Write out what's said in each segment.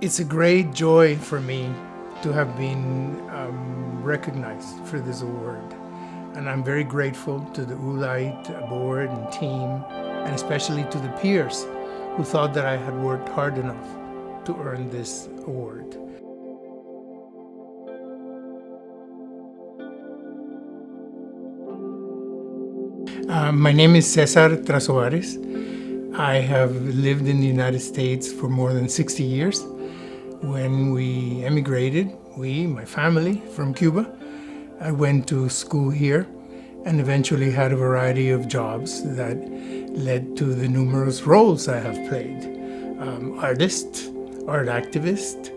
It's a great joy for me to have been recognized for this award. And I'm very grateful to the ULITE board and team, and especially to the peers who thought that I had worked hard enough to earn this award. My name is César Trasobares. I have lived in the United States for more than 60 years. When we emigrated, my family, from Cuba, I went to school here and eventually had a variety of jobs that led to the numerous roles I have played. Artist, art activist,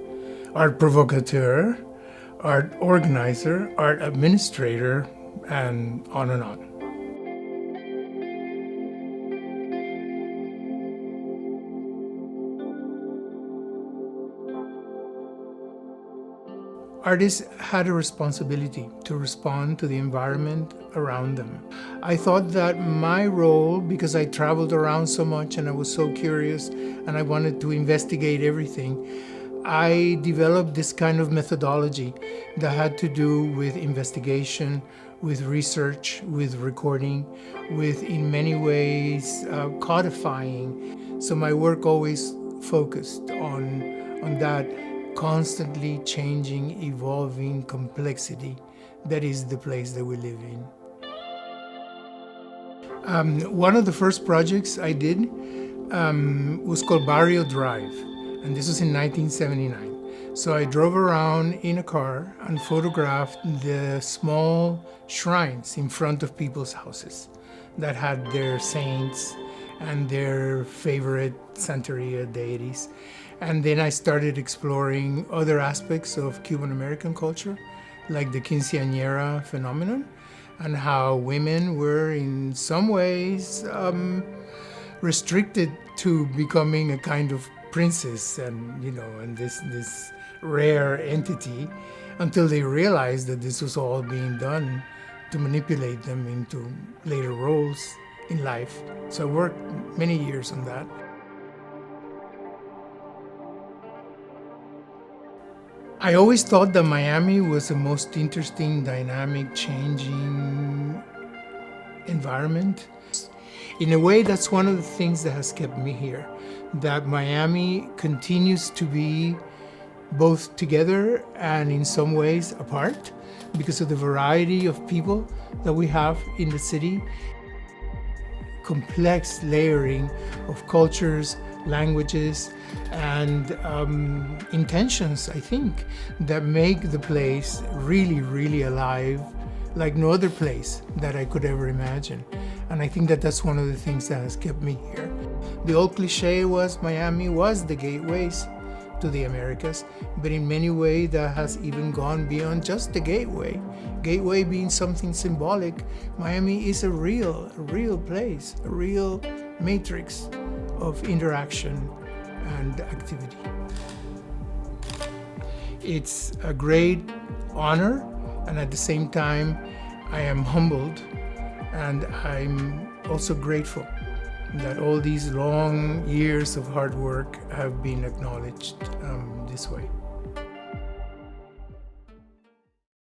art provocateur, art organizer, art administrator, and on and on. Artists had a responsibility to respond to the environment around them. I thought that my role, because I traveled around so much and I was so curious and I wanted to investigate everything, I developed this kind of methodology that had to do with investigation, with research, with recording, with, in many ways, codifying. So my work always focused on that constantly changing, evolving complexity that is the place that we live in. One of the first projects I did was called Barrio Drive, and this was in 1979. So I drove around in a car and photographed the small shrines in front of people's houses that had their saints and their favorite Santeria deities. And then I started exploring other aspects of Cuban American culture, like the quinceañera phenomenon, and how women were in some ways restricted to becoming a kind of princess and this rare entity, until they realized that this was all being done to manipulate them into later roles in life. So I worked many years on that. I always thought that Miami was the most interesting, dynamic, changing environment. In a way, that's one of the things that has kept me here, that Miami continues to be both together and in some ways apart because of the variety of people that we have in the city. Complex layering of cultures, languages, and intentions, I think, that make the place really, really alive, like no other place that I could ever imagine. And I think that that's one of the things that has kept me here. The old cliche was Miami was the gateways to the Americas, but in many ways that has even gone beyond just the gateway. Gateway being something symbolic, Miami is a real place, a real matrix of interaction and activity. It's a great honor, and at the same time, I am humbled, and I'm also grateful that all these long years of hard work have been acknowledged this way.